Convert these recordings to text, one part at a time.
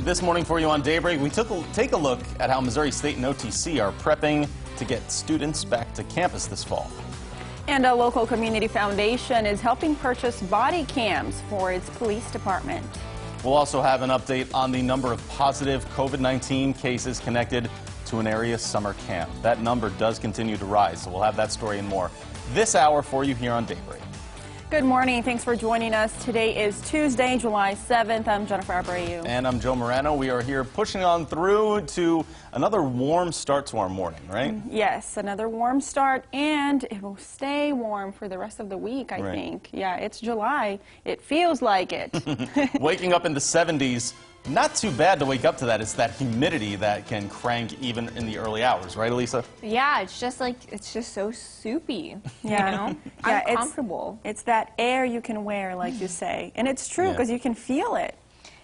This morning for you on Daybreak, we take a look at how Missouri State and OTC are prepping to get students back to campus this fall. And a local community foundation is helping purchase body cams for its police department. We'll also have an update on the number of positive COVID-19 cases connected to an area summer camp. That number does continue to rise, so we'll have that story and more this hour for you here on Daybreak. Good morning. Thanks for joining us. Today is Tuesday, July 7th. I'm Jennifer Abreu. And I'm Joe Morano. We are here pushing on through to another warm start to our morning, right? Yes, another warm start, and it will stay warm for the rest of the week, I think. Yeah, it's July. It feels like it. Waking up in the 70s. Not too bad to wake up to that. It's that humidity that can crank even in the early hours, right, Elisa? Yeah, it's just so soupy. Yeah, you know? yeah, uncomfortable. It's that air you can wear, like you say, and it's true because you can feel it.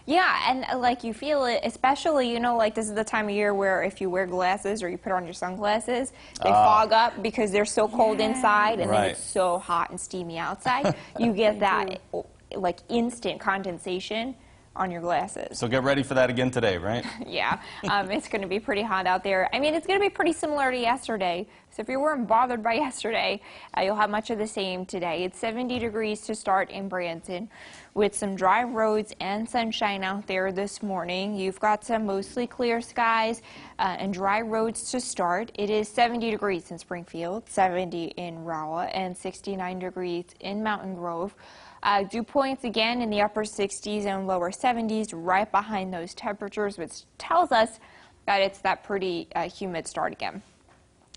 Yeah, and like you feel it, especially, you know, like this is the time of year where if you wear glasses or you put on your sunglasses, they fog up because they're so cold inside and then it's so hot and steamy outside. You get that like instant condensation on your glasses. So get ready for that again today, right? Yeah, it's going to be pretty hot out there. I mean, it's going to be pretty similar to yesterday. So if you weren't bothered by yesterday, you'll have much of the same today. It's 70 degrees to start in Branson with some dry roads and sunshine out there this morning. You've got some mostly clear skies and dry roads to start. It is 70 degrees in Springfield, 70 in Rolla, and 69 degrees in Mountain Grove. Dew points again in the upper 60s and lower 70s right behind those temperatures, which tells us that it's that pretty humid start again.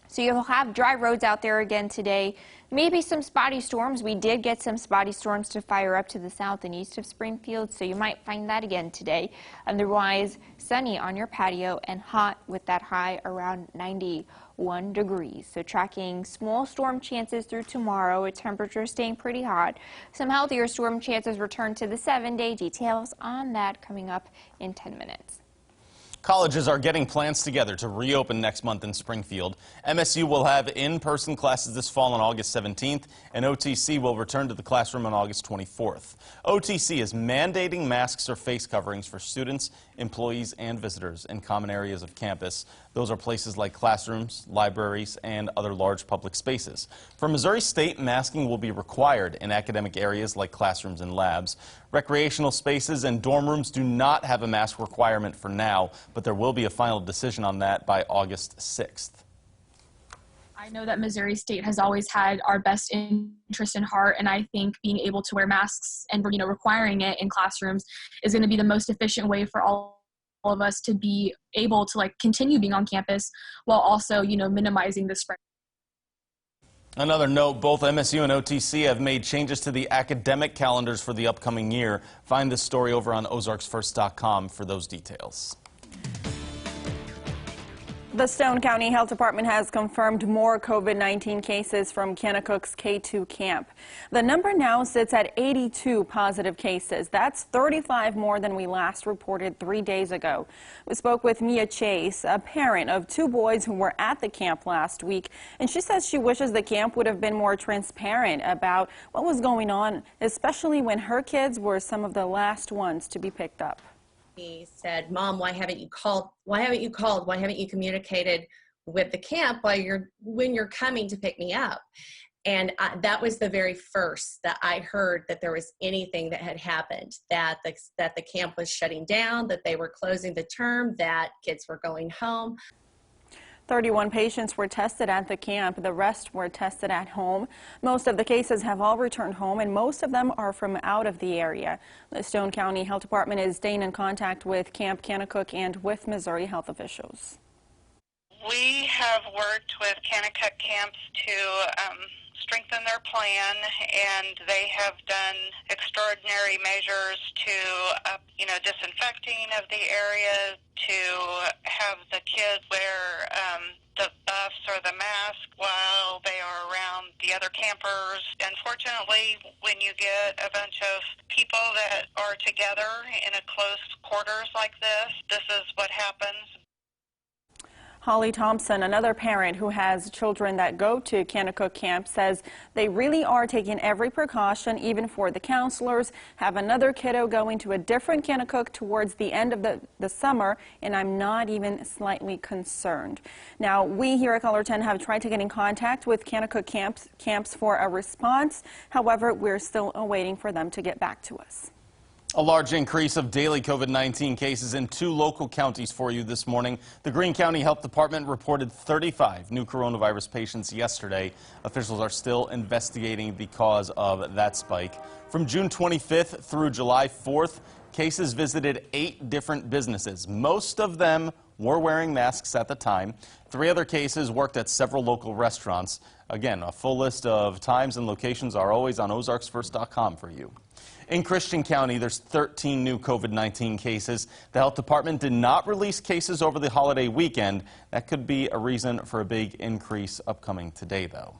So you'll have dry roads out there again today. Maybe some spotty storms. We did get some spotty storms to fire up to the south and east of Springfield, so you might find that again today. Otherwise, sunny on your patio and hot with that high around 91 degrees. So tracking small storm chances through tomorrow, with temperatures staying pretty hot. Some healthier storm chances return to the 7-day. Details on that coming up in 10 minutes. Colleges are getting plans together to reopen next month in Springfield. MSU will have in-person classes this fall on August 17th, and OTC will return to the classroom on August 24th. OTC is mandating masks or face coverings for students, employees, and visitors in common areas of campus. Those are places like classrooms, libraries, and other large public spaces. For Missouri State, masking will be required in academic areas like classrooms and labs. Recreational spaces and dorm rooms do not have a mask requirement for now, but there will be a final decision on that by August 6th. I know that Missouri State has always had our best interest in heart, and I think being able to wear masks and, you know, requiring it in classrooms is going to be the most efficient way for all of us to be able to continue being on campus while also, you know, minimizing the spread. Another note, both MSU and OTC have made changes to the academic calendars for the upcoming year. Find this story over on ozarksfirst.com for those details. The Stone County Health Department has confirmed more COVID-19 cases from Kennecook's K2 camp. The number now sits at 82 positive cases. That's 35 more than we last reported 3 days ago. We spoke with Mia Chase, a parent of 2 boys who were at the camp last week, and she says she wishes the camp would have been more transparent about what was going on, especially when her kids were some of the last ones to be picked up. He said, "Mom, why haven't you called? Why haven't you called? Why haven't you communicated with the camp when you're coming to pick me up?" And that was the very first that I heard that there was anything that had happened, that the camp was shutting down, that they were closing the term, that kids were going home. 31 patients were tested at the camp. The rest were tested at home. Most of the cases have all returned home, and most of them are from out of the area. The Stone County Health Department is staying in contact with Camp Kennecook and with Missouri health officials. We have worked with Kennecook camps to strengthen their plan, and they have done extraordinary measures to, disinfecting of the area, to have the kids wear the buffs or the mask while they are around the other campers. Unfortunately, when you get a bunch of people that are together in a close quarters like this is what happens. Holly Thompson, another parent who has children that go to Kanakuk Camp, says they really are taking every precaution, even for the counselors. Have another kiddo going to a different Kanakuk towards the end of the summer, and I'm not even slightly concerned. Now, we here at Color 10 have tried to get in contact with Kanakuk camps for a response. However, we're still awaiting for them to get back to us. A large increase of daily COVID-19 cases in 2 local counties for you this morning. The Greene County Health Department reported 35 new coronavirus patients yesterday. Officials are still investigating the cause of that spike. From June 25th through July 4th, cases visited 8 different businesses. Most of them were wearing masks at the time. 3 other cases worked at several local restaurants. Again, a full list of times and locations are always on ozarksfirst.com for you. In Christian County, there's 13 new COVID-19 cases. The health department did not release cases over the holiday weekend. That could be a reason for a big increase upcoming today, though.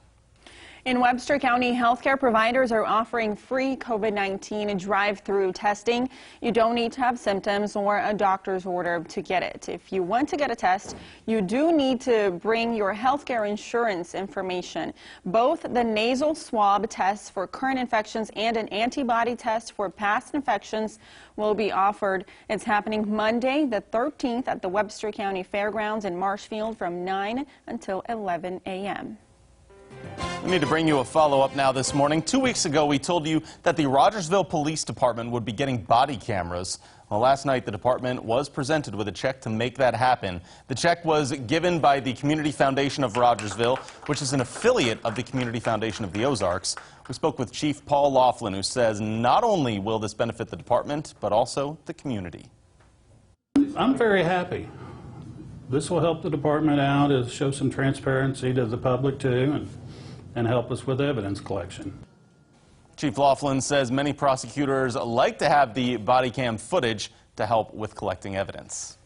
In Webster County, healthcare providers are offering free COVID-19 drive-through testing. You don't need to have symptoms or a doctor's order to get it. If you want to get a test, you do need to bring your healthcare insurance information. Both the nasal swab test for current infections and an antibody test for past infections will be offered. It's happening Monday, the 13th at the Webster County Fairgrounds in Marshfield from 9 until 11 a.m. We need to bring you a follow-up now this morning. 2 weeks ago, we told you that the Rogersville Police Department would be getting body cameras. Well, last night, the department was presented with a check to make that happen. The check was given by the Community Foundation of Rogersville, which is an affiliate of the Community Foundation of the Ozarks. We spoke with Chief Paul Laughlin, who says not only will this benefit the department, but also the community. I'm very happy. This will help the department out, show some transparency to the public too, and help us with evidence collection. Chief Laughlin says many prosecutors like to have the body cam footage to help with collecting evidence.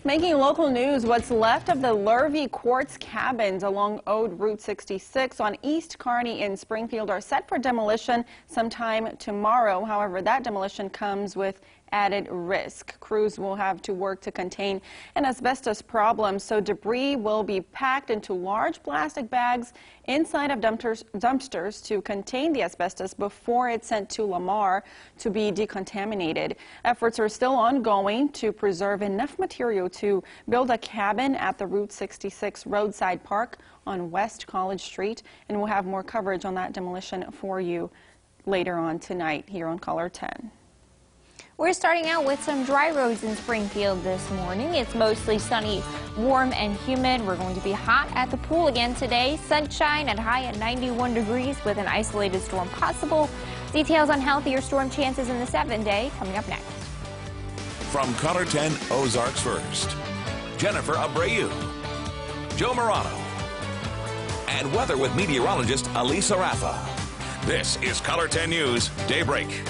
Making local news, what's left of the Lurvy Quartz cabins along Ode Route 66 on East Kearney in Springfield are set for demolition sometime tomorrow. However, that demolition comes with added risk. Crews will have to work to contain an asbestos problem, so debris will be packed into large plastic bags inside of dumpsters to contain the asbestos before it's sent to Lamar to be decontaminated. Efforts are still ongoing to preserve enough material to build a cabin at the Route 66 roadside park on West College Street, and we'll have more coverage on that demolition for you later on tonight here on Color 10. We're starting out with some dry roads in Springfield this morning. It's mostly sunny, warm, and humid. We're going to be hot at the pool again today. Sunshine and high at 91 degrees with an isolated storm possible. Details on healthier storm chances in the 7-day coming up next. From Color 10 Ozarks First, Jennifer Abreu, Joe Morano, and weather with meteorologist Alisa Raffa. This is Color 10 News Daybreak.